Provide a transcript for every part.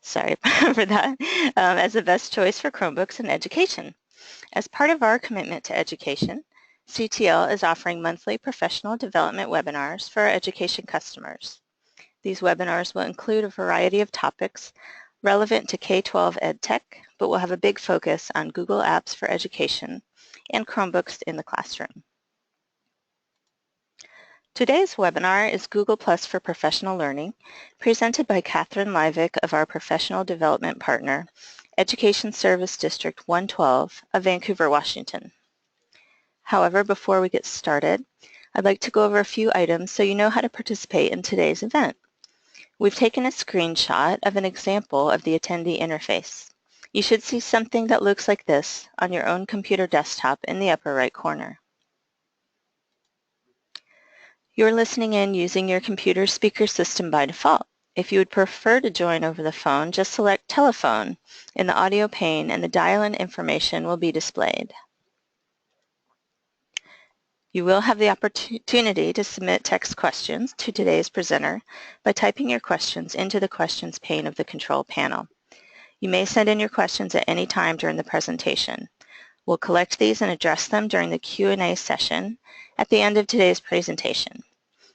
sorry for that, as the best choice for Chromebooks in education. As part of our commitment to education, CTL is offering monthly professional development webinars for our education customers. These webinars will include a variety of topics relevant to K-12 EdTech, but will have a big focus on Google Apps for education and Chromebooks in the classroom. Today's webinar is Google Plus for Professional Learning, presented by Catherine Livick of our professional development partner, Education Service District 112 of Vancouver, Washington. However, before we get started, I'd like to go over a few items so you know how to participate in today's event. We've taken a screenshot of an example of the attendee interface. You should see something that looks like this on your own computer desktop in the upper right corner. You're listening in using your computer speaker system by default. If you would prefer to join over the phone, just select telephone in the audio pane and the dial-in information will be displayed. You will have the opportunity to submit text questions to today's presenter by typing your questions into the questions pane of the control panel. You may send in your questions at any time during the presentation. We'll collect these and address them during the Q&A session at the end of today's presentation.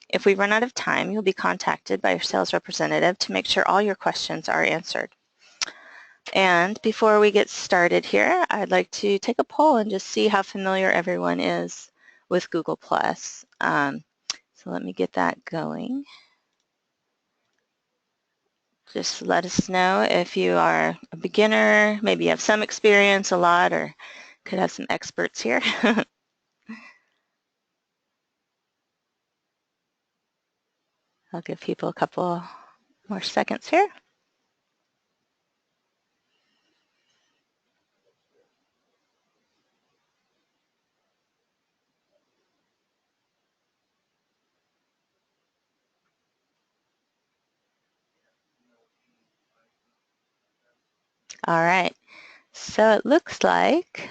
If we run out of time, you'll be contacted by your sales representative to make sure all your questions are answered. And before we get started here, I'd like to take a poll and just see how familiar everyone is with Google+. So let me get that going. Just let us know if you are a beginner, maybe you have some experience, a lot, or could have some experts here. I'll give people a couple more seconds here. All right, so it looks like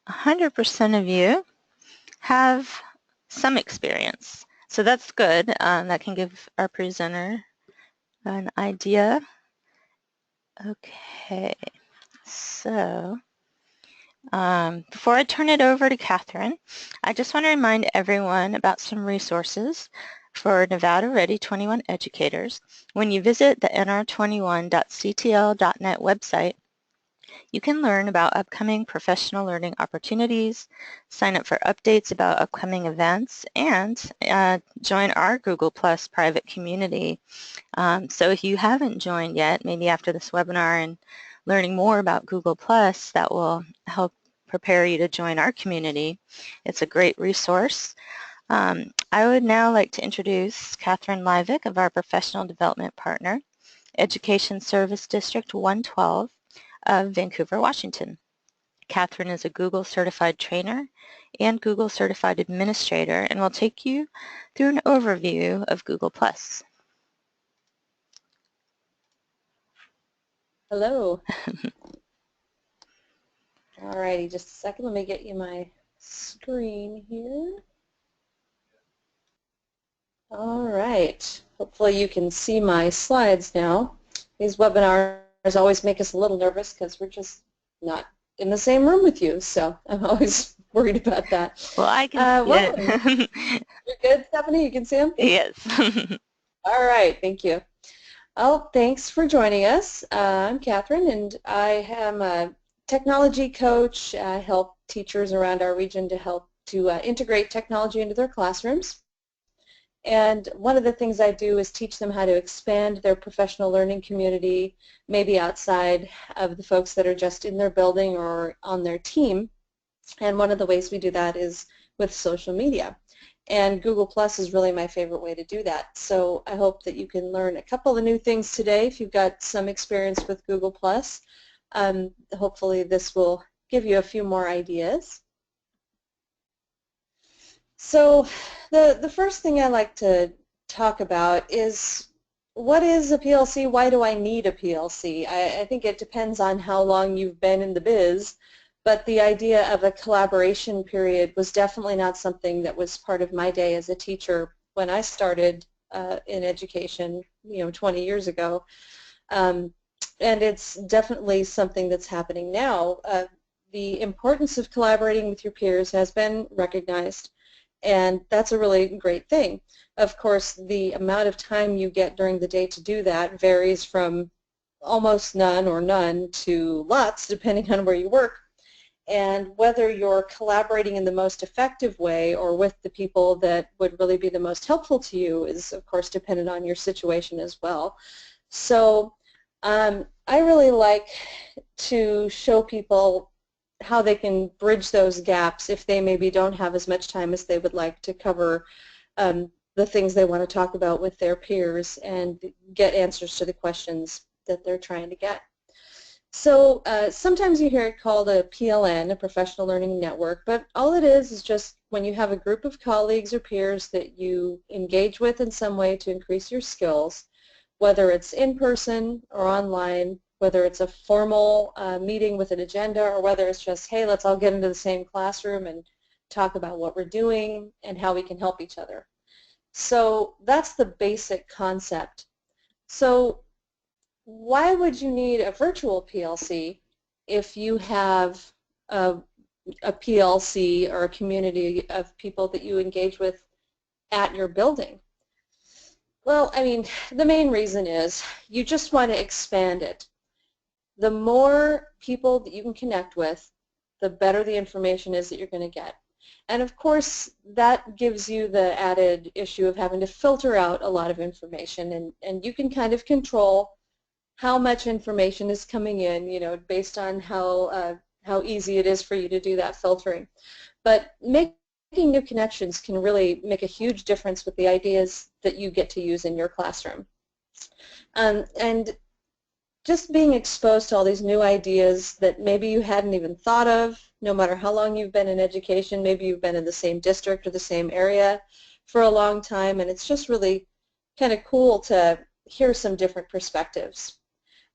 100% of you have some experience. So that's good. That can give our presenter an idea. Okay, so before I turn it over to Catherine, I just want to remind everyone about some resources for Nevada Ready 21 educators. When you visit the nr21.ctl.net website, you can learn about upcoming professional learning opportunities, sign up for updates about upcoming events, and join our Google Plus private community. So if you haven't joined yet, maybe after this webinar and learning more about Google Plus, that will help prepare you to join our community. It's a great resource. I would now like to introduce Catherine Livick of our professional development partner, Education Service District 112 of Vancouver, Washington. Catherine is a Google certified trainer and Google certified administrator and will take you through an overview of Google+. Hello. All righty, just a second. Let me get you my screen here. All right. Hopefully you can see my slides now. These webinars always make us a little nervous because we're just not in the same room with you, so I'm always worried about that. Well, I can see it. You're good, Stephanie? You can see them? Yes. All right. Thank you. Oh, thanks for joining us. I'm Catherine, and I am a technology coach. I help teachers around our region to integrate technology into their classrooms. And one of the things I do is teach them how to expand their professional learning community, maybe outside of the folks that are just in their building or on their team. And one of the ways we do that is with social media. And Google Plus is really my favorite way to do that. So I hope that you can learn a couple of new things today if you've got some experience with Google Plus. Hopefully this will give you a few more ideas. So the first thing I like to talk about is, what is a PLC? Why do I need a PLC? I think it depends on how long you've been in the biz. But the idea of a collaboration period was definitely not something that was part of my day as a teacher when I started in education, 20 years ago. and it's definitely something that's happening now. The importance of collaborating with your peers has been recognized, and that's a really great thing. Of course, the amount of time you get during the day to do that varies from almost none or none to lots, depending on where you work. And whether you're collaborating in the most effective way or with the people that would really be the most helpful to you is, of course, dependent on your situation as well. So I really like to show people how they can bridge those gaps if they maybe don't have as much time as they would like to cover the things they want to talk about with their peers and get answers to the questions that they're trying to get. So sometimes you hear it called a PLN, a professional learning network, but all it is just when you have a group of colleagues or peers that you engage with in some way to increase your skills, whether it's in person or online, whether it's a formal meeting with an agenda, or whether it's just, hey, let's all get into the same classroom and talk about what we're doing and how we can help each other. So that's the basic concept. So why would you need a virtual PLC if you have a PLC or a community of people that you engage with at your building? Well, I mean, the main reason is you just want to expand it. The more people that you can connect with, the better the information is that you're going to get. And of course, that gives you the added issue of having to filter out a lot of information, and you can kind of control how much information is coming in, you know, based on how easy it is for you to do that filtering. But making new connections can really make a huge difference with the ideas that you get to use in your classroom. And just being exposed to all these new ideas that maybe you hadn't even thought of, no matter how long you've been in education, maybe you've been in the same district or the same area for a long time, and it's just really kind of cool to hear some different perspectives.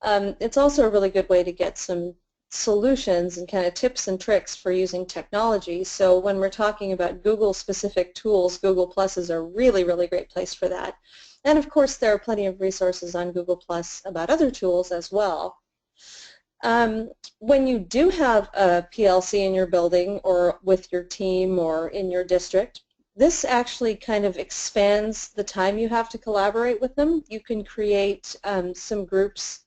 It's also a really good way to get some solutions and kind of tips and tricks for using technology. So when we're talking about Google-specific tools, Google Plus is a really, really great place for that. And of course, there are plenty of resources on Google Plus about other tools as well. When you do have a PLC in your building or with your team or in your district, this actually kind of expands the time you have to collaborate with them. You can create some groups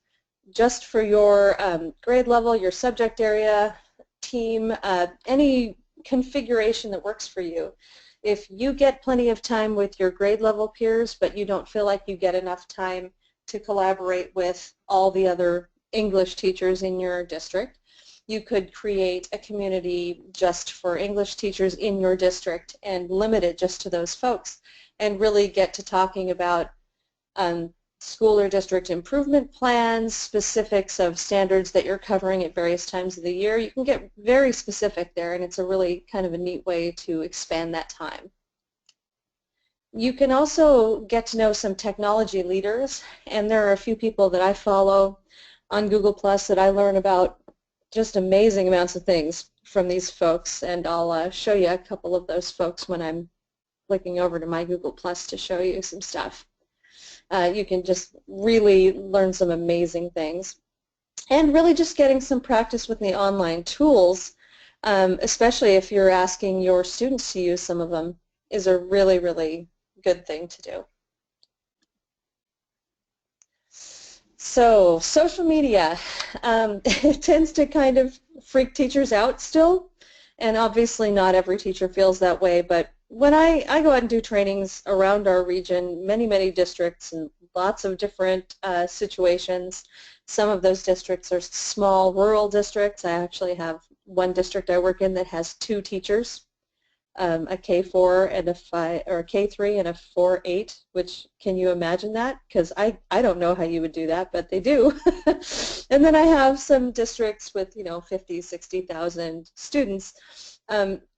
just for your grade level, your subject area, team, any configuration that works for you. If you get plenty of time with your grade level peers, but you don't feel like you get enough time to collaborate with all the other English teachers in your district, you could create a community just for English teachers in your district and limit it just to those folks and really get to talking about school or district improvement plans, specifics of standards that you're covering at various times of the year. You can get very specific there, and it's a really kind of a neat way to expand that time. You can also get to know some technology leaders, and there are a few people that I follow on Google Plus that I learn about just amazing amounts of things from these folks, and I'll show you a couple of those folks when I'm flicking over to my Google Plus to show you some stuff. You can just really learn some amazing things. And really just getting some practice with the online tools, especially if you're asking your students to use some of them, is a really, really good thing to do. So social media, it tends to kind of freak teachers out still, and obviously not every teacher feels that way, but when I go out and do trainings around our region, many districts and lots of different situations. Some of those districts are small rural districts. I actually have one district I work in that has 2 teachers, a K4 and a 5, or a K3 and a 4-8, which, can you imagine that? Because I don't know how you would do that, but they do. And then I have some districts with, you know, 50, 60,000 students.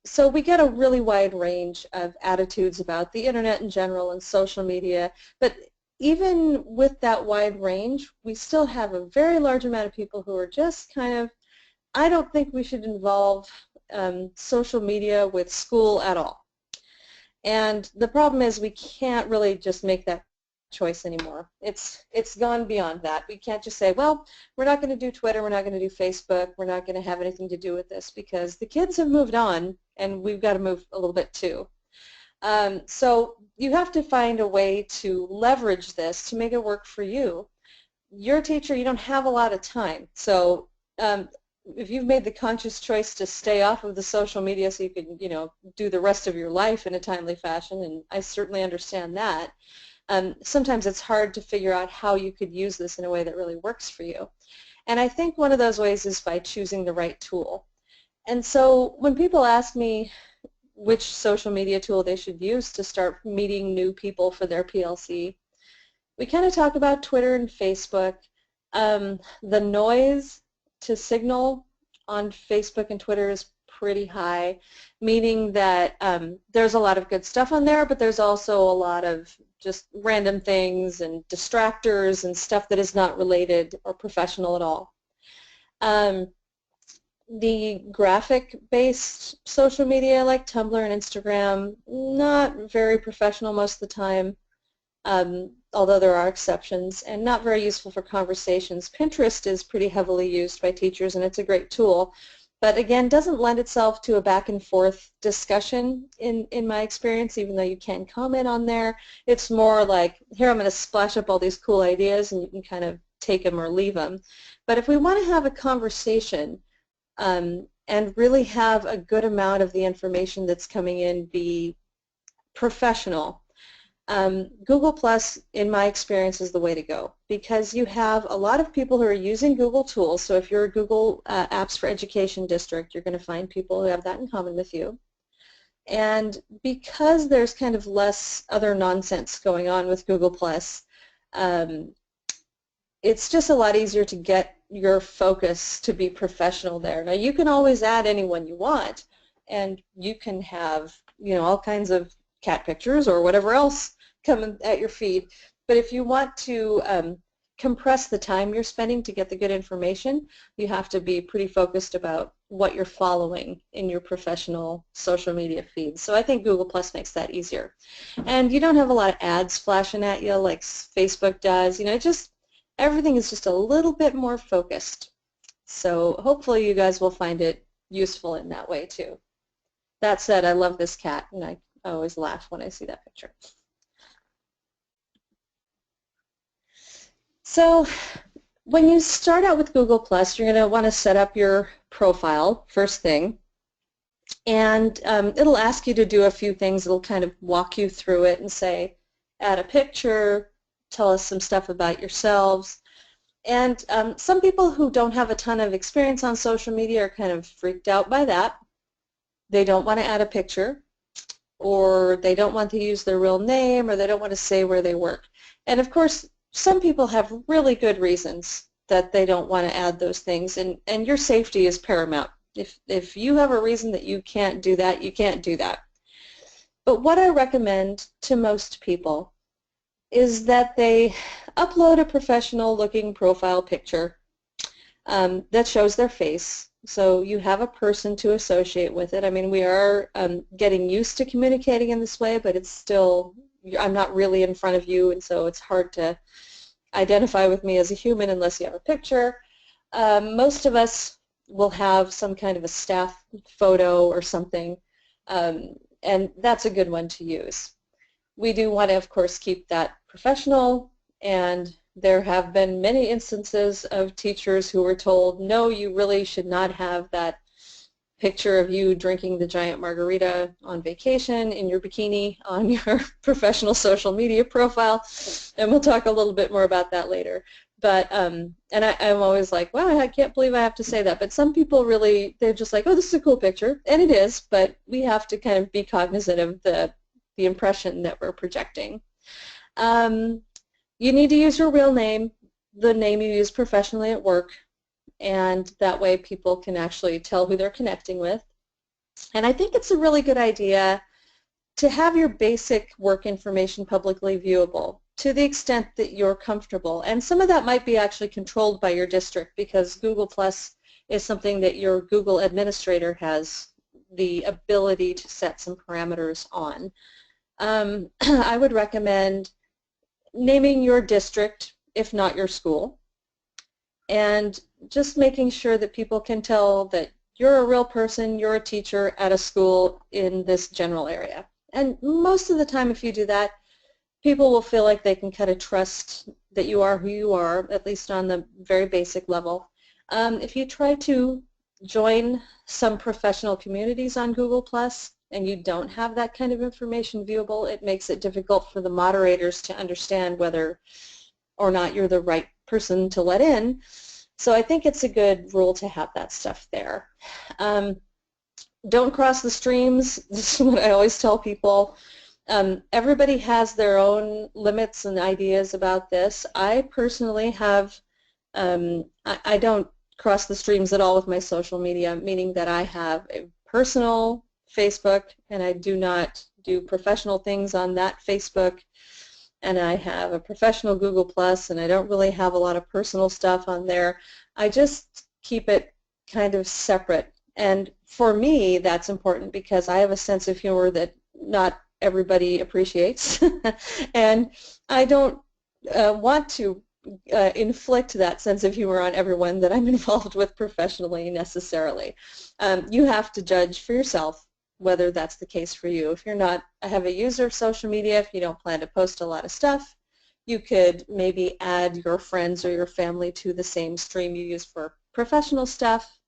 So we get a really wide range of attitudes about the internet in general and social media, but even with that wide range, we still have a very large amount of people who are just kind of, I don't think we should involve social media with school at all. And the problem is we can't really just make that choice anymore. It's gone beyond that. We can't just say, well, we're not going to do Twitter, we're not going to do Facebook, we're not going to have anything to do with this, because the kids have moved on and we've got to move a little bit too. So you have to find a way to leverage this to make it work for you. You're a teacher, you don't have a lot of time. So if you've made the conscious choice to stay off of the social media so you can, do the rest of your life in a timely fashion, and I certainly understand that, sometimes it's hard to figure out how you could use this in a way that really works for you. And I think one of those ways is by choosing the right tool. And so when people ask me which social media tool they should use to start meeting new people for their PLC, we kind of talk about Twitter and Facebook. The noise to signal on Facebook and Twitter is pretty high, meaning that there's a lot of good stuff on there, but there's also a lot of just random things and distractors and stuff that is not related or professional at all. The graphic-based social media like Tumblr and Instagram, not very professional most of the time, although there are exceptions, and not very useful for conversations. Pinterest is pretty heavily used by teachers, and it's a great tool, but again, doesn't lend itself to a back and forth discussion in my experience, even though you can comment on there. It's more like, here, I'm going to splash up all these cool ideas, and you can kind of take them or leave them. But if we want to have a conversation and really have a good amount of the information that's coming in be professional, Google Plus, in my experience, is the way to go, because you have a lot of people who are using Google tools. So if you're a Google Apps for Education district, you're going to find people who have that in common with you. And because there's kind of less other nonsense going on with Google Plus, it's just a lot easier to get your focus to be professional there. Now, you can always add anyone you want, and you can have, all kinds of cat pictures or whatever else coming at your feed. But if you want to compress the time you're spending to get the good information, you have to be pretty focused about what you're following in your professional social media feeds. So I think Google Plus makes that easier. And you don't have a lot of ads flashing at you like Facebook does. Everything is just a little bit more focused. So hopefully you guys will find it useful in that way too. That said, I love this cat, and I always laugh when I see that picture. So when you start out with Google+, you're going to want to set up your profile first thing. And it'll ask you to do a few things. It'll kind of walk you through it and say, add a picture, tell us some stuff about yourselves. And some people who don't have a ton of experience on social media are kind of freaked out by that. They don't want to add a picture, or they don't want to use their real name, or they don't want to say where they work. And of course, some people have really good reasons that they don't want to add those things, and your safety is paramount. If you have a reason that you can't do that, you can't do that. But what I recommend to most people is that they upload a professional-looking profile picture that shows their face, so you have a person to associate with it. I mean, we are getting used to communicating in this way, but it's still, I'm not really in front of you, and so it's hard to identify with me as a human unless you have a picture. Most of us will have some kind of a staff photo or something, and that's a good one to use. We do want to, of course, keep that professional, and there have been many instances of teachers who were told, no, you really should not have that picture of you drinking the giant margarita on vacation in your bikini on your professional social media profile, and we'll talk a little bit more about that later. But and I'm always like, wow, I can't believe I have to say that. But some people really, they're just like, oh, this is a cool picture, and it is. But we have to kind of be cognizant of the impression that we're projecting. You need to use your real name, the name you use professionally at work, and that way people can actually tell who they're connecting with. And I think it's a really good idea to have your basic work information publicly viewable to the extent that you're comfortable. And some of that might be actually controlled by your district, because Google Plus is something that your Google administrator has the ability to set some parameters on. I would recommend naming your district, if not your school, and just making sure that people can tell that you're a real person, you're a teacher at a school in this general area. And most of the time if you do that, people will feel like they can kind of trust that you are who you are, at least on the very basic level. If you try to join some professional communities on Google+, and you don't have that kind of information viewable, it makes it difficult for the moderators to understand whether or not you're the right person to let in. So I think it's a good rule to have that stuff there. Don't cross the streams. This is what I always tell people. Everybody has their own limits and ideas about this. I personally have, I don't cross the streams at all with my social media, meaning that I have a personal Facebook and I do not do professional things on that Facebook, and I have a professional Google Plus, and I don't really have a lot of personal stuff on there. I just keep it kind of separate, and for me that's important because I have a sense of humor that not everybody appreciates and I don't want to inflict that sense of humor on everyone that I'm involved with professionally necessarily. You have to judge for yourself whether that's the case for you. If you're not a heavy user of social media, if you don't plan to post a lot of stuff, you could maybe add your friends or your family to the same stream you use for professional stuff,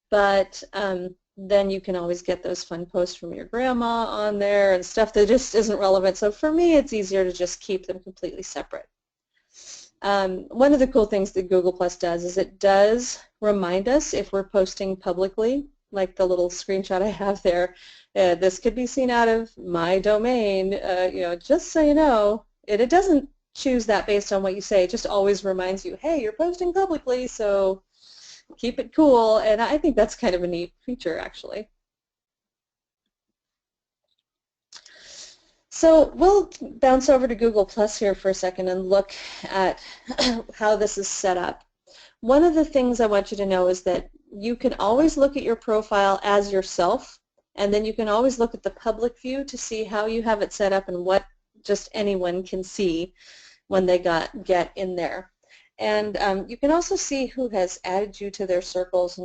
but then you can always get those fun posts from your grandma on there and stuff that just isn't relevant. So for me, it's easier to just keep them completely separate. One of the cool things that Google Plus does is it does remind us if we're posting publicly, like the little screenshot I have there. This could be seen out of my domain, you know, just so you know. It doesn't choose that based on what you say. It just always reminds you, hey, you're posting publicly, so keep it cool, and I think that's kind of a neat feature, actually. So we'll bounce over to Google Plus here for a second and look at how this is set up. One of the things I want you to know is that you can always look at your profile as yourself, and then you can always look at the public view to see how you have it set up and what just anyone can see when they get in there. And you can also see who has added you to their circles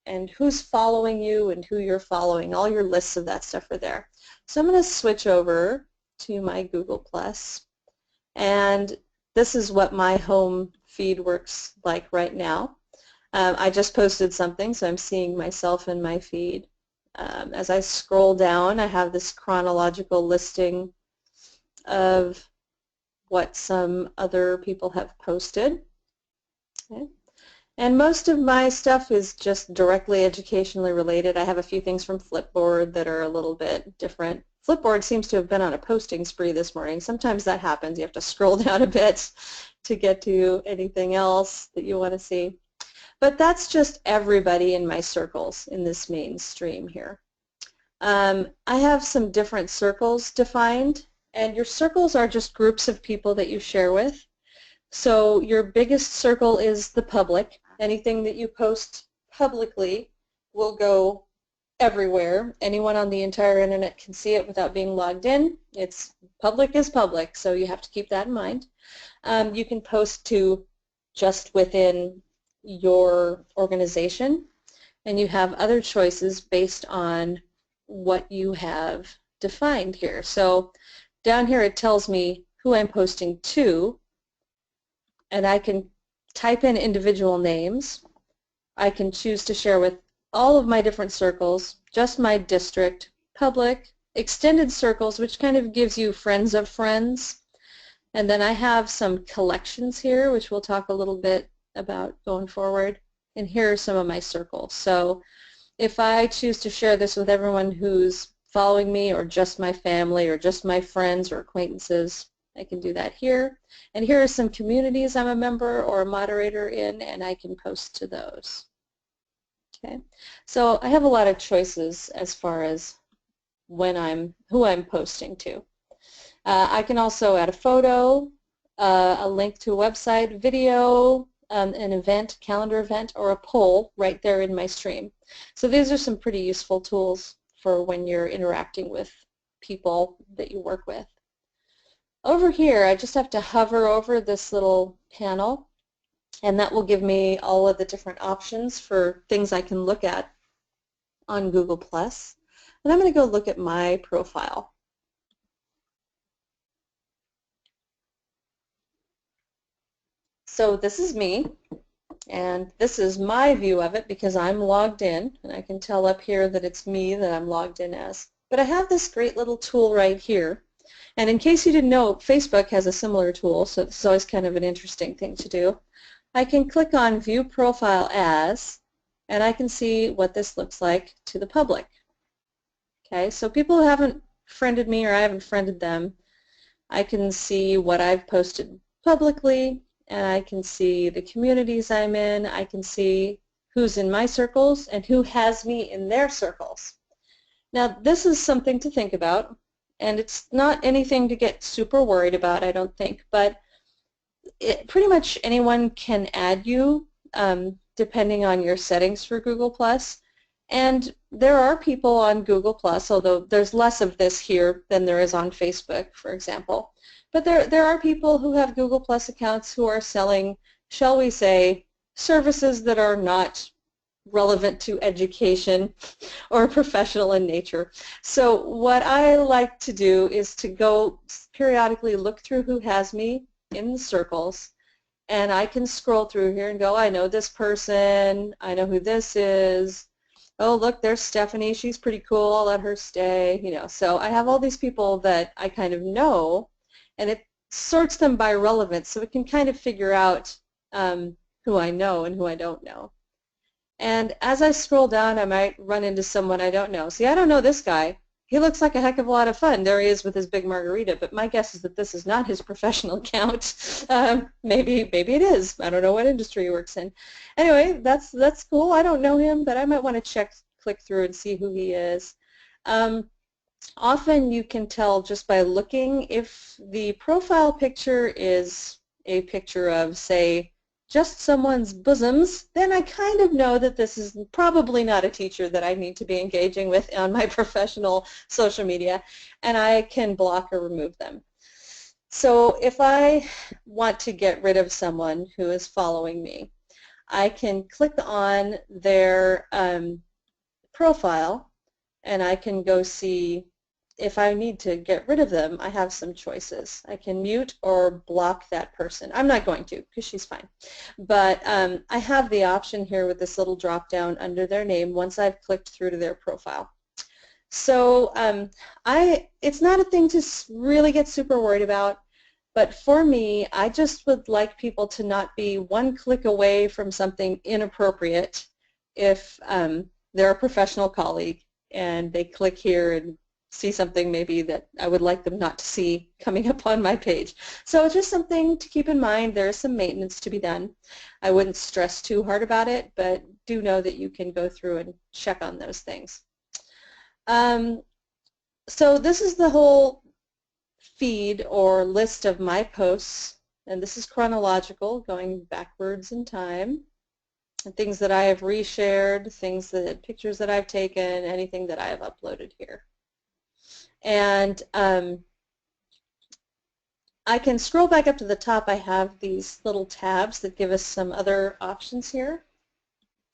and who's following you and who you're following. All your lists of that stuff are there. So I'm going to switch over to my Google Plus, and this is what my home feed works like right now. I just posted something, so I'm seeing myself in my feed. As I scroll down, I have this chronological listing of what some other people have posted. Okay. And most of my stuff is just directly educationally related. I have a few things from Flipboard that are a little bit different. Flipboard seems to have been on a posting spree this morning. Sometimes that happens. You have to scroll down a bit to get to anything else that you want to see. But that's just everybody in my circles in this main stream here. I have some different circles defined, and your circles are just groups of people that you share with. So your biggest circle is the public. Anything that you post publicly will go everywhere. Anyone on the entire internet can see it without being logged in. It's public is public, so you have to keep that in mind. You can post to just within your organization, and you have other choices based on what you have defined here. So down here it tells me who I'm posting to, and I can type in individual names. I can choose to share with all of my different circles, just my district, public, extended circles, which kind of gives you friends of friends. And then I have some collections here, which we'll talk a little bit about going forward. And here are some of my circles. So if I choose to share this with everyone who's following me, or just my family, or just my friends or acquaintances, I can do that here. And here are some communities I'm a member or a moderator in, and I can post to those. Okay, so I have a lot of choices as far as who I'm posting to. I can also add a photo, a link to a website, video, an event, calendar event, or a poll right there in my stream. So these are some pretty useful tools for when you're interacting with people that you work with. Over here, I just have to hover over this little panel, and that will give me all of the different options for things I can look at on Google+. And I'm going to go look at my profile. So this is me, and this is my view of it because I'm logged in, and I can tell up here that it's me that I'm logged in as. But I have this great little tool right here. And in case you didn't know, Facebook has a similar tool, so this is always kind of an interesting thing to do. I can click on View Profile As, and I can see what this looks like to the public. Okay, so people who haven't friended me or I haven't friended them, I can see what I've posted publicly, and I can see the communities I'm in. I can see who's in my circles and who has me in their circles. Now, this is something to think about, and it's not anything to get super worried about, I don't think, but pretty much anyone can add you depending on your settings for Google+. And there are people on Google+, although there's less of this here than there is on Facebook, for example. But there are people who have Google+ accounts who are selling, shall we say, services that are not relevant to education or professional in nature. So what I like to do is to go periodically look through who has me in the circles, and I can scroll through here and go, I know this person, I know who this is. Oh, look, there's Stephanie, she's pretty cool, I'll let her stay, you know. So I have all these people that I kind of know, and it sorts them by relevance, so it can kind of figure out who I know and who I don't know. And as I scroll down, I might run into someone I don't know. See, I don't know this guy. He looks like a heck of a lot of fun. There he is with his big margarita, but my guess is that this is not his professional account. Maybe it is. I don't know what industry he works in. Anyway, that's cool. I don't know him, but I might want to click through and see who he is. Often you can tell just by looking if the profile picture is a picture of, say, just someone's bosoms, then I kind of know that this is probably not a teacher that I need to be engaging with on my professional social media, and I can block or remove them. So if I want to get rid of someone who is following me, I can click on their profile, and I can go see if I need to get rid of them. I have some choices. I can mute or block that person. I'm not going to because she's fine. But I have the option here with this little drop down under their name once I've clicked through to their profile. So it's not a thing to really get super worried about, but for me, I just would like people to not be one click away from something inappropriate if they're a professional colleague and they click here and see something maybe that I would like them not to see coming up on my page. So it's just something to keep in mind. There is some maintenance to be done. I wouldn't stress too hard about it, but do know that you can go through and check on those things. So this is the whole feed or list of my posts, and this is chronological, going backwards in time. And things that I have reshared, pictures that I've taken, anything that I have uploaded here. And I can scroll back up to the top. I have these little tabs that give us some other options here.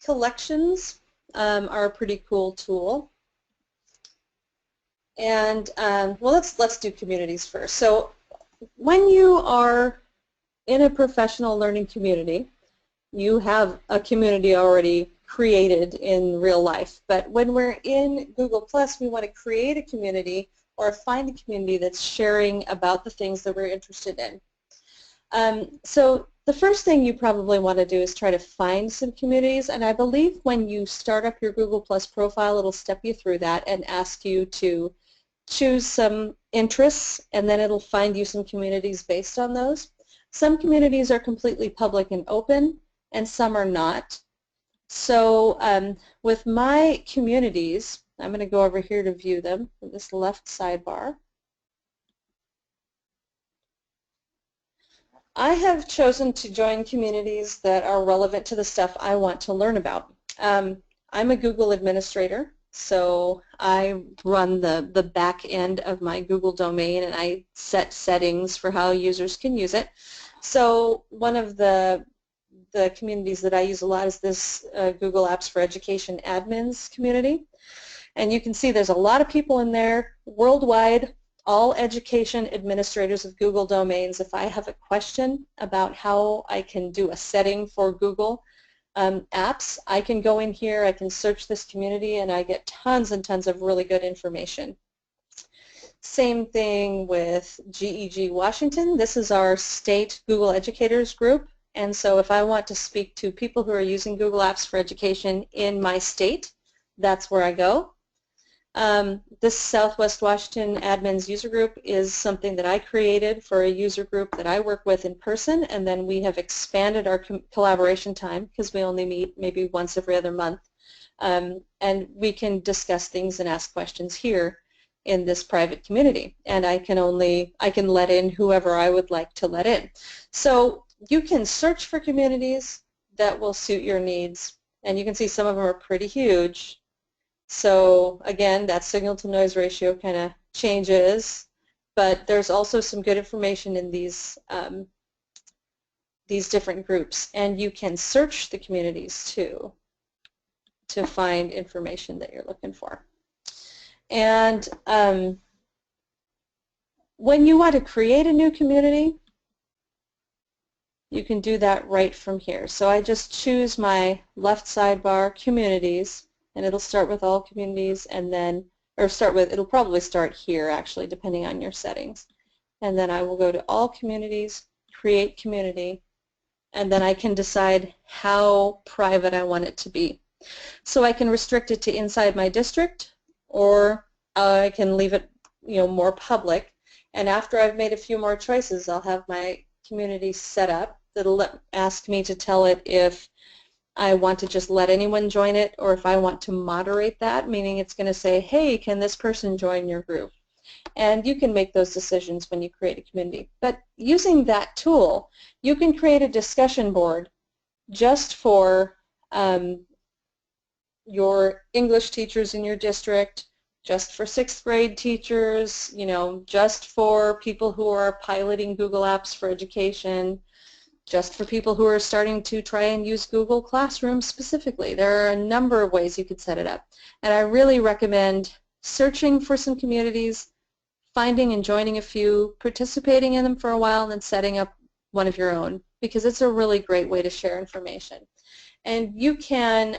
Collections are a pretty cool tool. And well, let's do communities first. So when you are in a professional learning community, you have a community already created in real life. But when we're in Google+, we want to create a community or find a community that's sharing about the things that we're interested in. So the first thing you probably want to do is try to find some communities, and I believe when you start up your Google+ profile, it'll step you through that and ask you to choose some interests, and then it'll find you some communities based on those. Some communities are completely public and open, and some are not. So with my communities, I'm going to go over here to view them in this left sidebar. I have chosen to join communities that are relevant to the stuff I want to learn about. I'm a Google administrator, So I run the back end of my Google domain, and I set settings for how users can use it. So one of the communities that I use a lot is this Google Apps for Education admins community. And you can see there's a lot of people in there worldwide, all education administrators of Google domains. If I have a question about how I can do a setting for Google apps, I can go in here, I can search this community, and I get tons and tons of really good information. Same thing with GEG Washington. This is our state Google Educators group. And so if I want to speak to people who are using Google Apps for Education in my state, that's where I go. This Southwest Washington Admins User Group is something that I created for a user group that I work with in person, and then we have expanded our collaboration time because we only meet maybe once every other month. And we can discuss things and ask questions here in this private community, and I can let in whoever I would like to let in. So you can search for communities that will suit your needs, and you can see some of them are pretty huge. So again, that signal to noise ratio kind of changes, but there's also some good information in these different groups, and you can search the communities too to find information that you're looking for. And when you want to create a new community, you can do that right from here. So I just choose my left sidebar, communities, and it'll start with all communities, and then, or it'll probably start here actually, depending on your settings. And then I will go to all communities, create community, and then I can decide how private I want it to be. So I can restrict it to inside my district, or I can leave it, more public. And after I've made a few more choices, I'll have my community set up that'll ask me to tell it if I want to just let anyone join it, or if I want to moderate that, meaning it's going to say, hey, can this person join your group? And you can make those decisions when you create a community. But using that tool, you can create a discussion board just for your English teachers in your district, just for 6th grade teachers, just for people who are piloting Google Apps for Education, just for people who are starting to try and use Google Classroom specifically. There are a number of ways you could set it up. And I really recommend searching for some communities, finding and joining a few, participating in them for a while, and then setting up one of your own, because it's a really great way to share information. And you can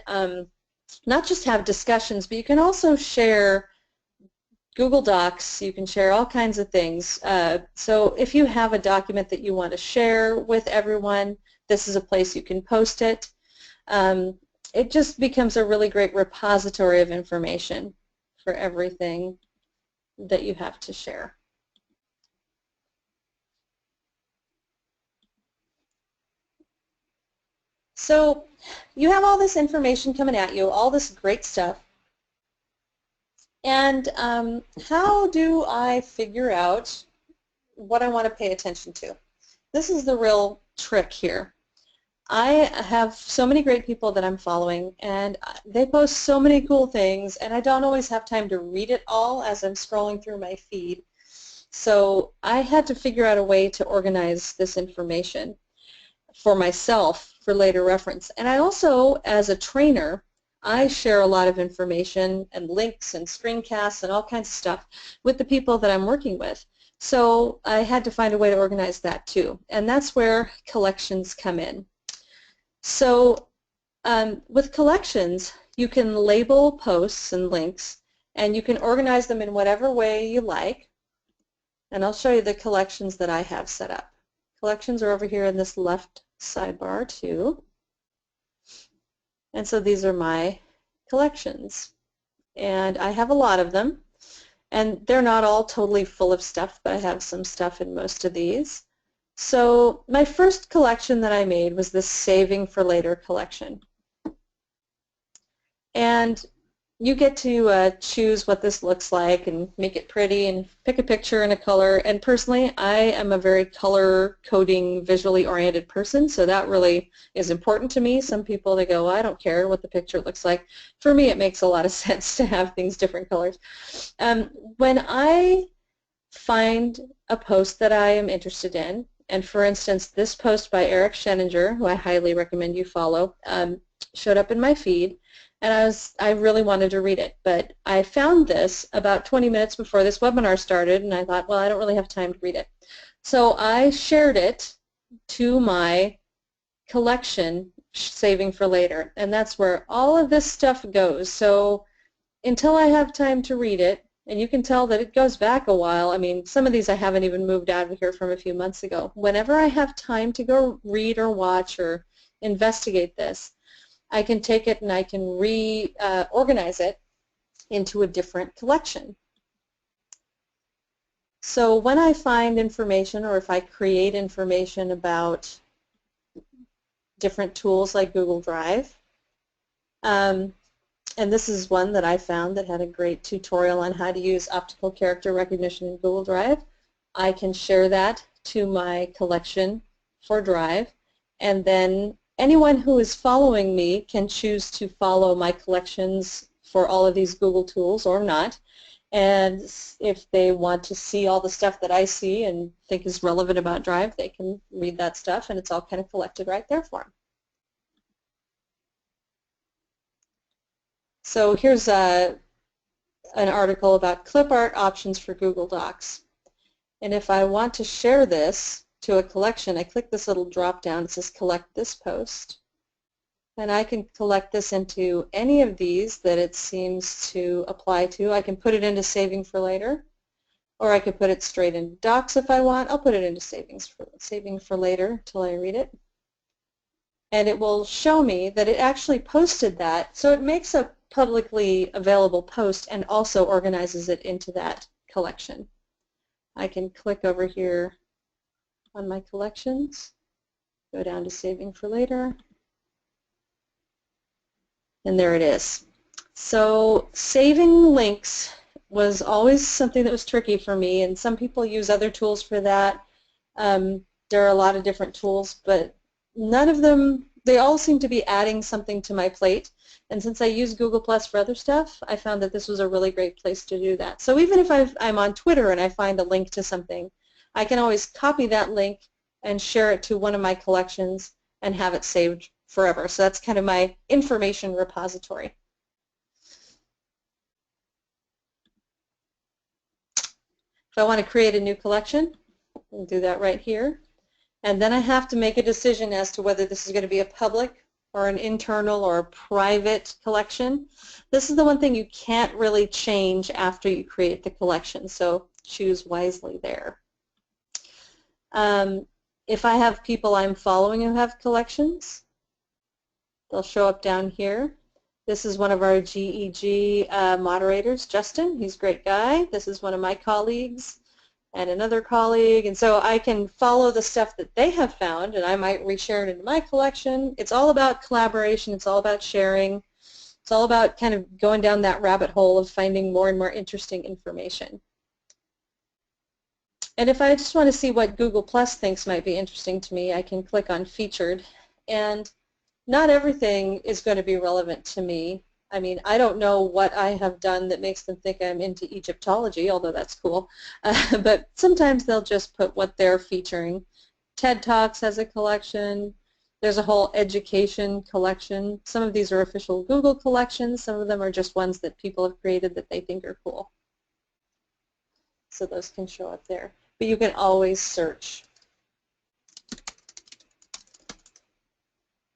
not just have discussions, but you can also share Google Docs. You can share all kinds of things. So if you have a document that you want to share with everyone, this is a place you can post it. It just becomes a really great repository of information for everything that you have to share. So you have all this information coming at you, all this great stuff. And how do I figure out what I want to pay attention to? This is the real trick here. I have so many great people that I'm following, and they post so many cool things, and I don't always have time to read it all as I'm scrolling through my feed. So I had to figure out a way to organize this information for myself for later reference. And I also, as a trainer, I share a lot of information and links and screencasts and all kinds of stuff with the people that I'm working with. So I had to find a way to organize that too. And that's where collections come in. So with collections, you can label posts and links, and you can organize them in whatever way you like. And I'll show you the collections that I have set up. Collections are over here in this left sidebar too. And so these are my collections. And I have a lot of them. And they're not all totally full of stuff, but I have some stuff in most of these. So my first collection that I made was this Saving for Later collection. And you get to choose what this looks like and make it pretty and pick a picture and a color. And personally, I am a very color coding, visually oriented person, so that really is important to me. Some people, they go, well, I don't care what the picture looks like. For me, it makes a lot of sense to have things different colors. When I find a post that I am interested in, and for instance, this post by Eric Sheninger, who I highly recommend you follow, showed up in my feed, and I really wanted to read it, but I found this about 20 minutes before this webinar started, and I thought, well, I don't really have time to read it. So I shared it to my collection, Saving for Later, and that's where all of this stuff goes. So until I have time to read it, and you can tell that it goes back a while. I mean, some of these I haven't even moved out of here from a few months ago. Whenever I have time to go read or watch or investigate this, I can take it and I can reorganize it into a different collection. So when I find information or if I create information about different tools like Google Drive, and this is one that I found that had a great tutorial on how to use optical character recognition in Google Drive. I can share that to my collection for Drive, and then anyone who is following me can choose to follow my collections for all of these Google tools or not. And if they want to see all the stuff that I see and think is relevant about Drive, they can read that stuff, and it's all kind of collected right there for them. So here's an article about clip art options for Google Docs. And if I want to share this to a collection, I click this little drop down. It says collect this post. And I can collect this into any of these that it seems to apply to. I can put it into Saving for Later, or I could put it straight into Docs if I want. I'll put it into Saving for Later until I read it. And it will show me that it actually posted that. So it makes a publicly available post and also organizes it into that collection. I can click over here on my collections, go down to Saving for Later, and there it is. So saving links was always something that was tricky for me, and some people use other tools for that. There are a lot of different tools, but none of them, they all seem to be adding something to my plate. And since I use Google Plus for other stuff, I found that this was a really great place to do that. So even if I'm on Twitter and I find a link to something, I can always copy that link and share it to one of my collections and have it saved forever. So that's kind of my information repository. If I want to create a new collection, I'll do that right here. And then I have to make a decision as to whether this is going to be a public or an internal or a private collection. This is the one thing you can't really change after you create the collection, so choose wisely there. If I have people I'm following who have collections, they'll show up down here. This is one of our GEG moderators, Justin. He's a great guy. This is one of my colleagues and another colleague, and so I can follow the stuff that they have found, and I might reshare it into my collection. It's all about collaboration. It's all about sharing. It's all about kind of going down that rabbit hole of finding more and more interesting information. And if I just want to see what Google Plus thinks might be interesting to me, I can click on Featured, and not everything is going to be relevant to me. I mean, I don't know what I have done that makes them think I'm into Egyptology, although that's cool. But sometimes they'll just put what they're featuring. TED Talks has a collection. There's a whole education collection. Some of these are official Google collections. Some of them are just ones that people have created that they think are cool. So those can show up there. But you can always search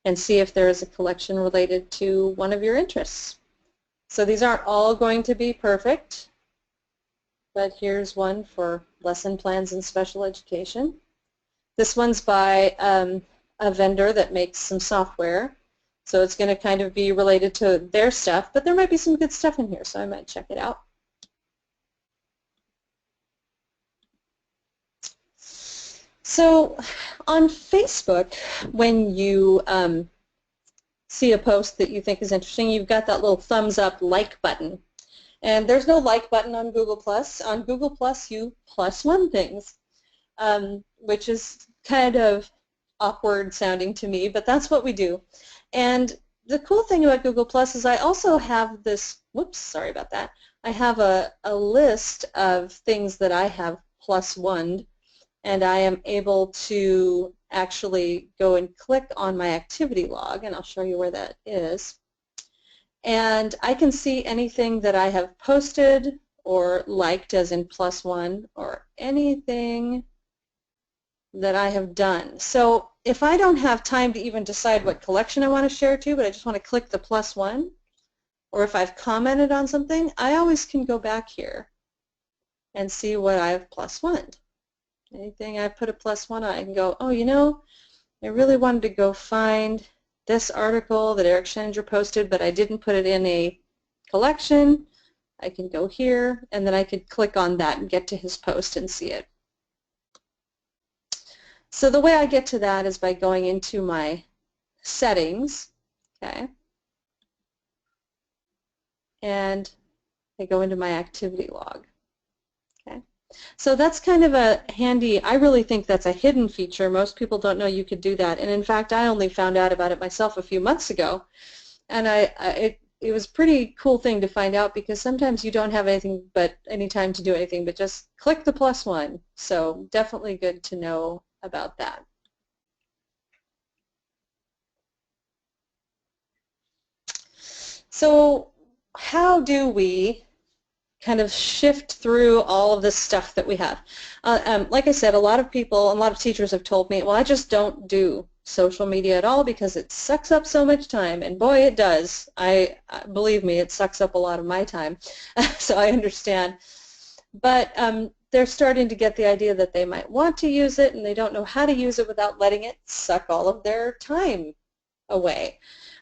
and see if there is a collection related to one of your interests. So these aren't all going to be perfect, but here's one for lesson plans in special education. This one's by a vendor that makes some software, so it's going to kind of be related to their stuff, but there might be some good stuff in here, so I might check it out. So on Facebook, when you see a post that you think is interesting, you've got that little thumbs up like button. And there's no like button on Google+. On Google+, you +1 things, which is kind of awkward sounding to me, but that's what we do. And the cool thing about Google Plus is I also have this, whoops, sorry about that, I have a list of things that I have +1'd, and I am able to actually go and click on my activity log, and I'll show you where that is. And I can see anything that I have posted or liked as in +1, or anything that I have done. So if I don't have time to even decide what collection I want to share to, but I just want to click the +1, or if I've commented on something, I always can go back here and see what I've +1'd. Anything I put a +1 on, I can go, oh, you know, I really wanted to go find this article that Eric Scheninger posted, but I didn't put it in a collection. I can go here, and then I could click on that and get to his post and see it. So the way I get to that is by going into my settings, okay, and I go into my activity log. Okay, so that's kind of a handy, I really think that's a hidden feature. Most people don't know you could do that, and in fact I only found out about it myself a few months ago, and it was a pretty cool thing to find out, because sometimes you don't have anything but any time to do anything but just click the +1. So definitely good to know about that. So how do we kind of shift through all of this stuff that we have? Like I said, a lot of people, a lot of teachers have told me, well, I just don't do social media at all because it sucks up so much time, and boy, it does. Believe me, it sucks up a lot of my time, so I understand. But they're starting to get the idea that they might want to use it, and they don't know how to use it without letting it suck all of their time away.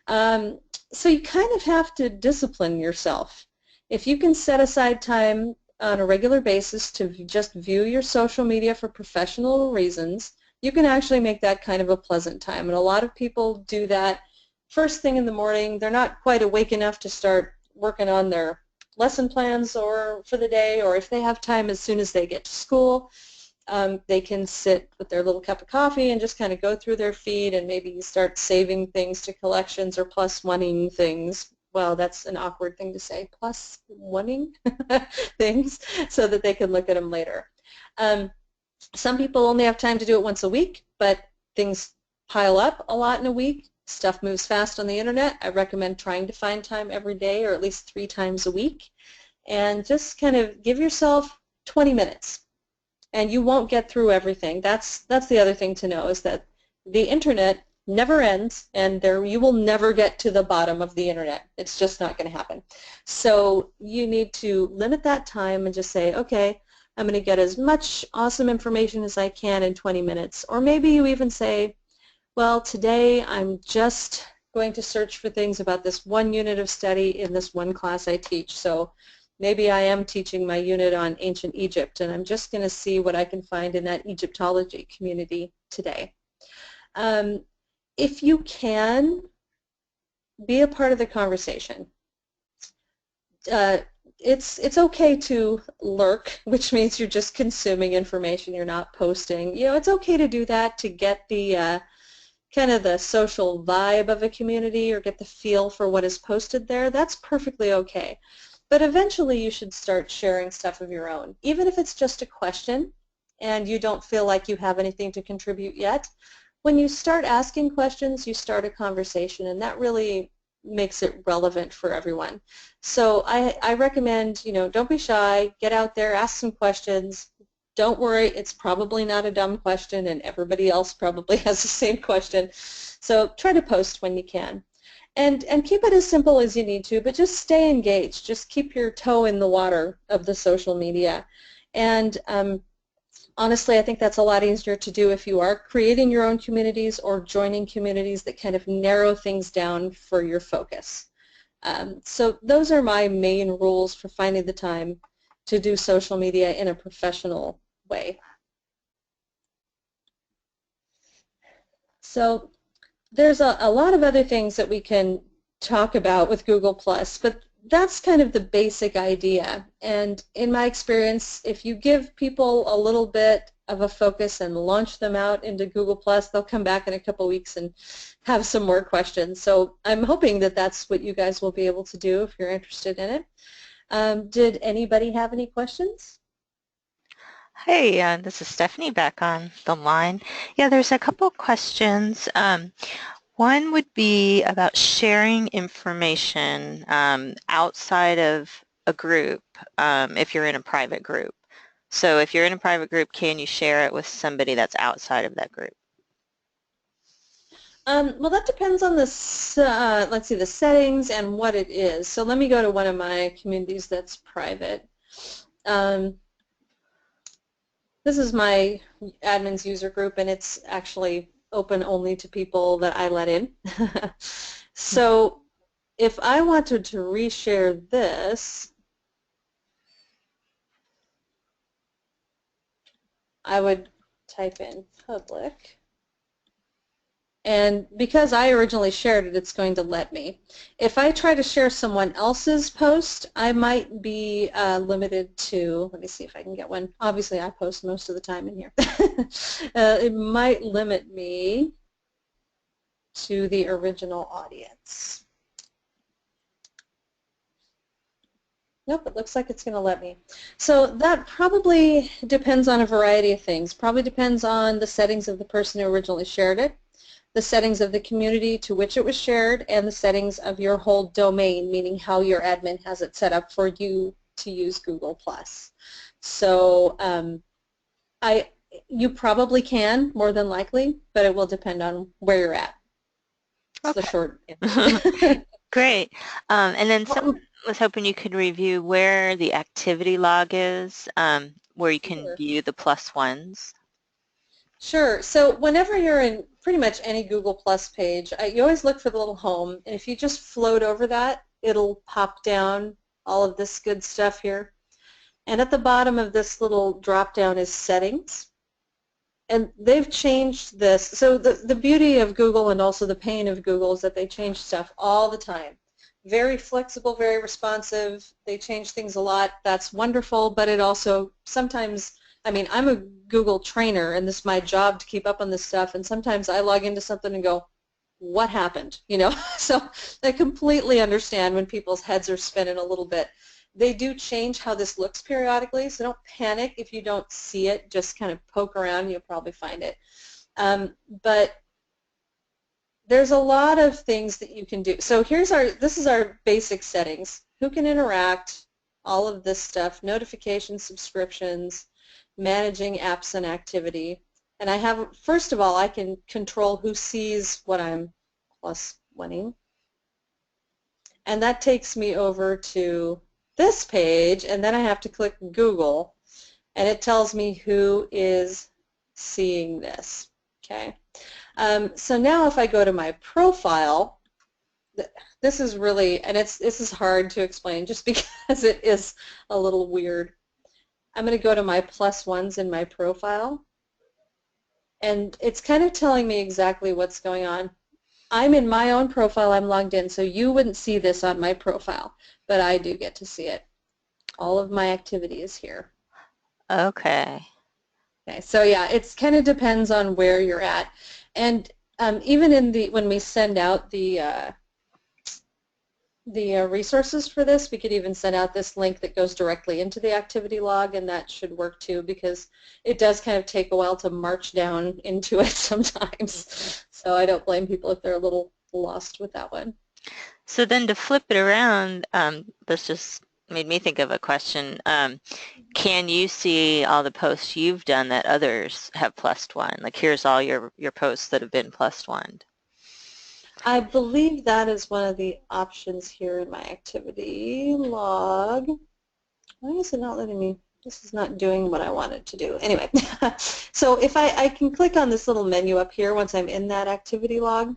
So you kind of have to discipline yourself. If you can set aside time on a regular basis to just view your social media for professional reasons, you can actually make that kind of a pleasant time. And a lot of people do that first thing in the morning. They're not quite awake enough to start working on their lesson plans or for the day, or if they have time as soon as they get to school, they can sit with their little cup of coffee and just kind of go through their feed and maybe start saving things to collections or +1ing things. Well, that's an awkward thing to say, +1ing things, so that they can look at them later. Some people only have time to do it once a week, but things pile up a lot in a week. Stuff moves fast on the internet. I recommend trying to find time every day, or at least 3 times a week, and just kind of give yourself 20 minutes. And you won't get through everything. That's the other thing to know, is that the internet never ends, and you will never get to the bottom of the internet. It's just not going to happen. So you need to limit that time and just say, okay, I'm going to get as much awesome information as I can in 20 minutes. Or maybe you even say, well, today I'm just going to search for things about this one unit of study in this one class I teach. So maybe I am teaching my unit on ancient Egypt, and I'm just going to see what I can find in that Egyptology community today. If you can, be a part of the conversation. It's okay to lurk, which means you're just consuming information, you're not posting. You know, it's okay to do that to get the kind of the social vibe of a community, or get the feel for what is posted there. That's perfectly okay. But eventually you should start sharing stuff of your own, even if it's just a question and you don't feel like you have anything to contribute yet. When you start asking questions, you start a conversation, and that really makes it relevant for everyone. So I recommend, you know, don't be shy, get out there, ask some questions. Don't worry, it's probably not a dumb question, and everybody else probably has the same question. So try to post when you can. And keep it as simple as you need to, but just stay engaged. Just keep your toe in the water of the social media. And honestly, I think that's a lot easier to do if you are creating your own communities or joining communities that kind of narrow things down for your focus. So those are my main rules for finding the time to do social media in a professional way. So there's a lot of other things that we can talk about with Google Plus, but that's kind of the basic idea. And in my experience, if you give people a little bit of a focus and launch them out into Google Plus, they'll come back in a couple weeks and have some more questions. So I'm hoping that that's what you guys will be able to do if you're interested in it. Did anybody have any questions? Hey, this is Stephanie back on the line. Yeah, there's a couple questions. One would be about sharing information outside of a group if you're in a private group. So if you're in a private group, can you share it with somebody that's outside of that group? Well, that depends on let's see, the settings and what it is. So let me go to one of my communities that's private. Um, this is my admin's user group, and it's actually open only to people that I let in. So if I wanted to reshare this, I would type in public. And because I originally shared it, it's going to let me. If I try to share someone else's post, I might be limited to, let me see if I can get one. Obviously, I post most of the time in here. It might limit me to the original audience. Nope, it looks like it's going to let me. So that probably depends on a variety of things. Probably depends on the settings of the person who originally shared it, the settings of the community to which it was shared, and the settings of your whole domain, meaning how your admin has it set up for you to use Google+. So you probably can, more than likely, but it will depend on where you're at. It's the Okay. short answer. Great. And then someone was hoping you could review where the activity log is, where you can Sure. view the plus ones. Sure. So whenever you're in pretty much any Google Plus page, you always look for the little home, and if you just float over that, it'll pop down all of this good stuff here. And at the bottom of this little drop down is settings. And they've changed this. So the beauty of Google and also the pain of Google is that they change stuff all the time. Very flexible, very responsive. They change things a lot. That's wonderful, but it also sometimes, I mean, I'm a Google trainer, and this is my job to keep up on this stuff, and sometimes I log into something and go, what happened? You know, so I completely understand when people's heads are spinning a little bit. They do change how this looks periodically, so don't panic if you don't see it. Just kind of poke around, you'll probably find it. But there's a lot of things that you can do. So this is our basic settings. Who can interact, all of this stuff, notifications, subscriptions, managing apps and activity. And I have, first of all, I can control who sees what I'm plus oneing. And that takes me over to this page, and then I have to click Google, and it tells me who is seeing this. Okay. So now if I go to my profile, this is really, and this is hard to explain just because it is a little weird. I'm going to go to my plus ones in my profile, and it's kind of telling me exactly what's going on. I'm in my own profile, I'm logged in, so you wouldn't see this on my profile, but I do get to see it. All of my activity is here. Okay. Okay, so yeah, it kind of depends on where you're at. And even in when we send out the resources for this, we could even send out this link that goes directly into the activity log, and that should work too, because it does kind of take a while to march down into it sometimes. So I don't blame people if they're a little lost with that one. So then to flip it around, this just made me think of a question. Can you see all the posts you've done that others have plus one? Like here's all your posts that have been plus one. I believe that is one of the options here in my activity log. Why is it not letting me? This is not doing what I wanted to do. Anyway, so if I can click on this little menu up here once I'm in that activity log,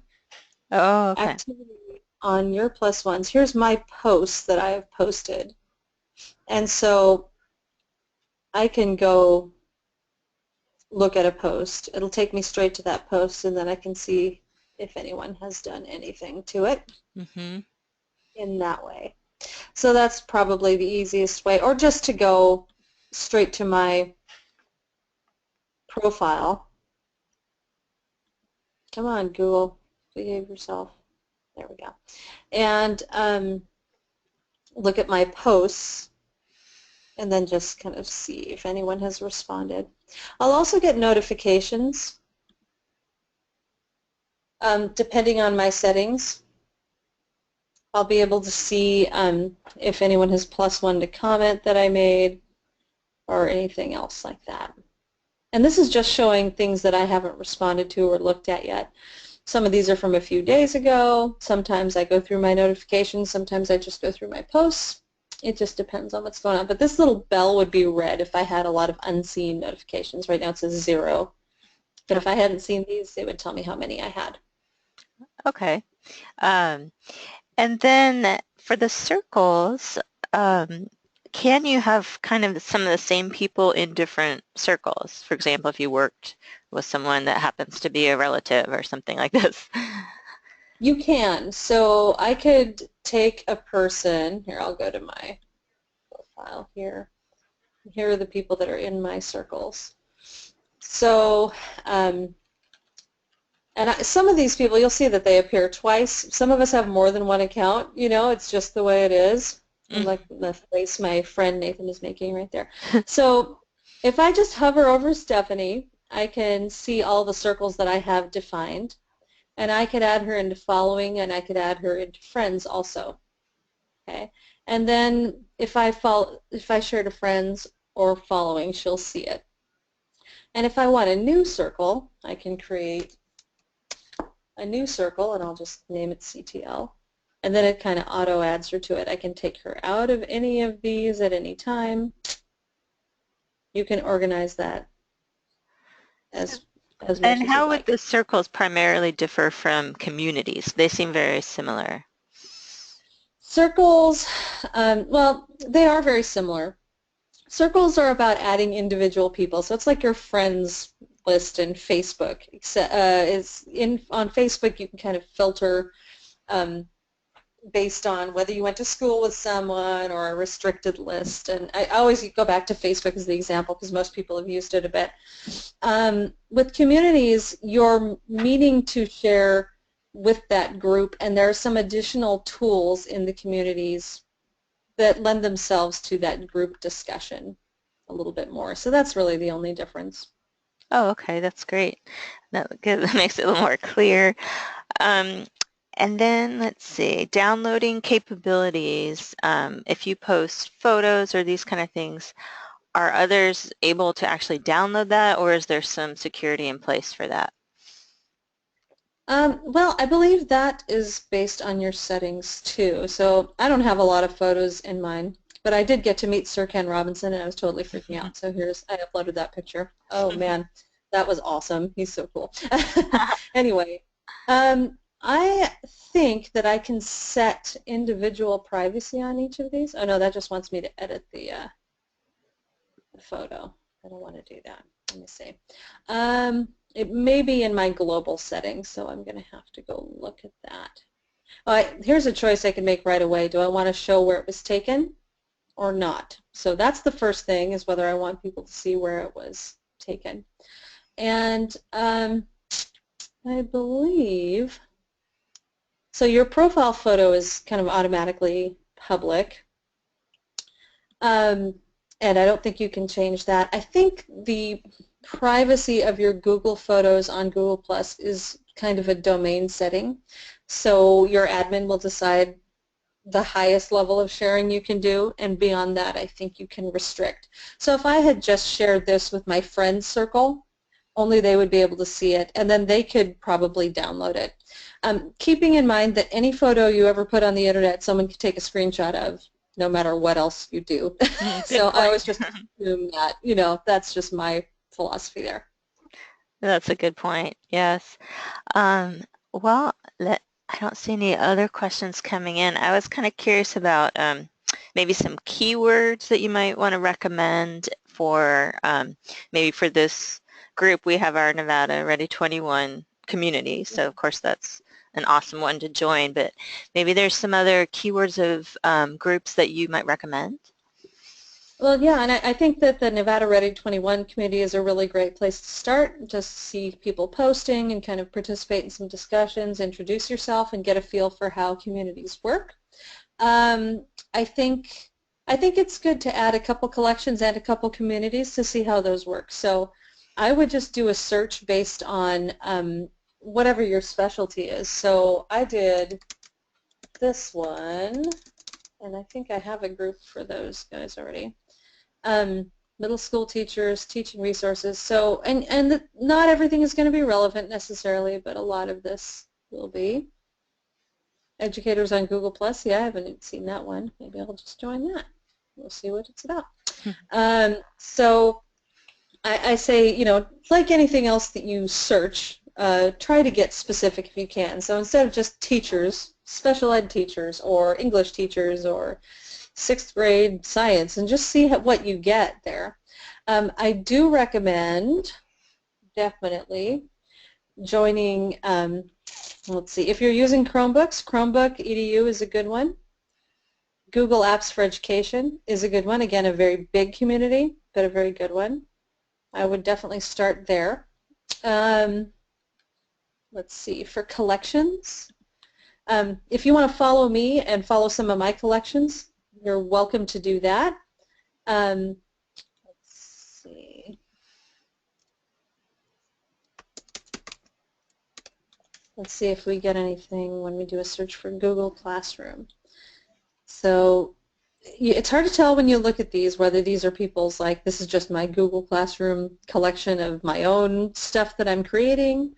Oh, okay. activity on your plus ones, here's my posts that I have posted. And so I can go look at a post. It'll take me straight to that post, and then I can see if anyone has done anything to it Mm-hmm. in that way. So that's probably the easiest way, or just to go straight to my profile. Come on, Google, behave yourself. There we go. And look at my posts and then just kind of see if anyone has responded. I'll also get notifications depending on my settings. I'll be able to see if anyone has +1 to comment that I made or anything else like that. And this is just showing things that I haven't responded to or looked at yet. Some of these are from a few days ago. Sometimes I go through my notifications. Sometimes I just go through my posts. It just depends on what's going on. But this little bell would be red if I had a lot of unseen notifications. Right now it says 0. But if I hadn't seen these, it would tell me how many I had. Okay. Um, and then for the circles, um, can you have kind of some of the same people in different circles? For example, if you worked with someone that happens to be a relative or something like this. You can. So I could take a person. Here, I'll go to my profile here. Here are the people that are in my circles. So, some of these people, you'll see that they appear twice. Some of us have more than one account. You know, it's just the way it is. Like the face my friend Nathan is making right there. So if I just hover over Stephanie, I can see all the circles that I have defined. And I could add her into following, and I could add her into friends also. Okay. And then if I share to friends or following, she'll see it. And if I want a new circle, I can create a new circle, and I'll just name it CTL. And then it kind of auto adds her to it. I can take her out of any of these at any time. You can organize that as much And as how you'd would like. the circles primarily differ from communities? They seem very similar. Circles, well, they are very similar. Circles are about adding individual people, so it's like your friends list in Facebook. On Facebook you can kind of filter um, based on whether you went to school with someone or a restricted list. And I always go back to Facebook as the example because most people have used it a bit. With communities, you're meaning to share with that group, and there are some additional tools in the communities that lend themselves to that group discussion a little bit more. So that's really the only difference. Oh, okay, that's great. That makes it a little more clear. Um, and then let's see, downloading capabilities. If you post photos or these kind of things, are others able to actually download that, or is there some security in place for that? Well, I believe that is based on your settings too. So I don't have a lot of photos in mine, but I did get to meet Sir Ken Robinson, and I was totally freaking out. So I uploaded that picture. Oh man, that was awesome. He's so cool. Anyway, I think that I can set individual privacy on each of these. Oh no, that just wants me to edit the photo. I don't want to do that. Let me see. It may be in my global settings, so I'm going to have to go look at that. All right, here's a choice I can make right away. Do I want to show where it was taken or not? So that's the first thing, is whether I want people to see where it was taken. And I believe, so your profile photo is kind of automatically public. And I don't think you can change that. I think the privacy of your Google Photos on Google Plus is kind of a domain setting. So your admin will decide the highest level of sharing you can do, and beyond that I think you can restrict. So if I had just shared this with my friends circle, only they would be able to see it, and then they could probably download it. Keeping in mind that any photo you ever put on the internet, someone could take a screenshot of, no matter what else you do. Good So I point. always just assume that, that's just my philosophy there. That's a good point. Yes. Um, well, I don't see any other questions coming in. I was kind of curious about maybe some keywords that you might want to recommend for maybe for this group. We have our Nevada Ready 21 community. So of course that's an awesome one to join, but maybe there's some other keywords of groups that you might recommend. Well, yeah, and I think that the Nevada Ready 21 community is a really great place to start, just see people posting and kind of participate in some discussions, introduce yourself, and get a feel for how communities work. I think it's good to add a couple collections and a couple communities to see how those work. So I would just do a search based on whatever your specialty is. So I did this one, and I think I have a group for those guys already. Middle school teachers, teaching resources. So, and not everything is going to be relevant necessarily, but a lot of this will be. Educators on Google Plus. Yeah, I haven't seen that one. Maybe I'll just join that. We'll see what it's about. So I say, you know, like anything else that you search, try to get specific if you can. So instead of just teachers, special ed teachers or English teachers or 6th grade science, and just see what you get there. I do recommend definitely joining, let's see, if you're using Chromebooks, Chromebook EDU is a good one. Google Apps for Education is a good one. Again, a very big community, but a very good one. I would definitely start there. Let's see, for collections, if you want to follow me and follow some of my collections, you're welcome to do that. Let's see. Let's see if we get anything when we do a search for Google Classroom. So it's hard to tell when you look at these whether these are people's, like, this is just my Google Classroom collection of my own stuff that I'm creating,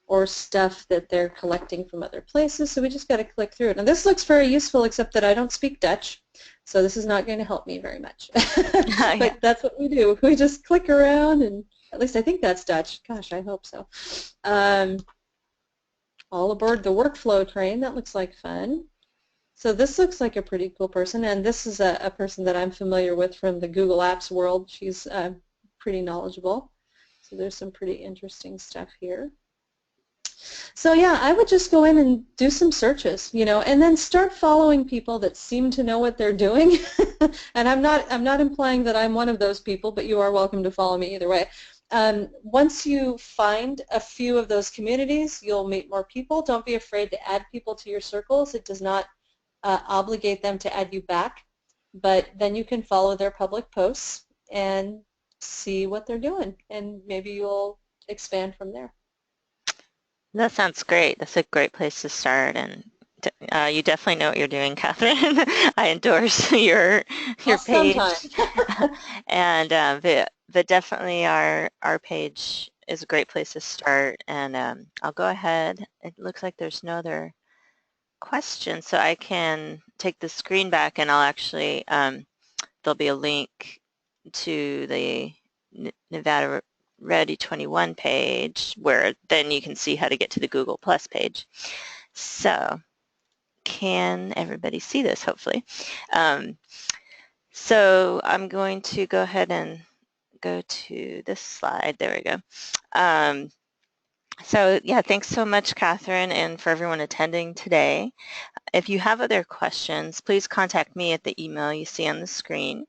or stuff that they're collecting from other places. So we just got to click through it. And this looks very useful, except that I don't speak Dutch, so this is not going to help me very much. But that's what we do. We just click around, and at least I think that's Dutch. Gosh, I hope so. All aboard the workflow train. That looks like fun. So this looks like a pretty cool person, and this is a person that I'm familiar with from the Google Apps world. She's pretty knowledgeable. So there's some pretty interesting stuff here. So yeah, I would just go in and do some searches, you know, and then start following people that seem to know what they're doing. And I'm not implying that I'm one of those people, but you are welcome to follow me either way. Once you find a few of those communities, you'll meet more people. Don't be afraid to add people to your circles. It does not obligate them to add you back, but then you can follow their public posts and see what they're doing, and maybe you'll expand from there. That sounds great. That's a great place to start, and you definitely know what you're doing, Catherine. I endorse your page. And but definitely our page is a great place to start. And I'll go ahead. It looks like there's no other questions, so I can take the screen back, and I'll actually there'll be a link to the Nevada Ready 21 page, where then you can see how to get to the Google Plus page. So can everybody see this, hopefully? So I'm going to go ahead and go to this slide. There we go. So yeah, thanks so much, Catherine, and for everyone attending today. If you have other questions, please contact me at the email you see on the screen.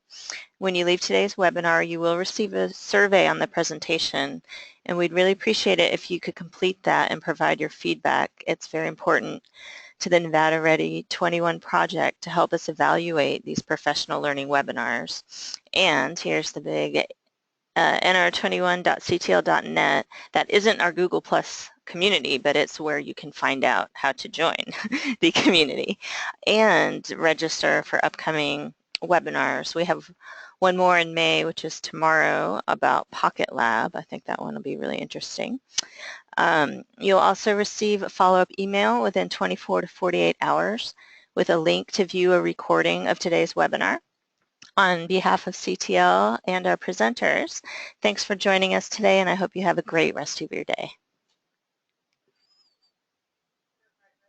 When you leave today's webinar, you will receive a survey on the presentation, and we'd really appreciate it if you could complete that and provide your feedback. It's very important to the Nevada Ready 21 project to help us evaluate these professional learning webinars. And here's the big nr21.ctl.net. That isn't our Google Plus community, but it's where you can find out how to join the community and register for upcoming webinars. We have one more in May, which is tomorrow, about Pocket Lab. I think that one will be really interesting. You'll also receive a follow-up email within 24 to 48 hours with a link to view a recording of today's webinar. On behalf of CTL and our presenters, thanks for joining us today, and I hope you have a great rest of your day.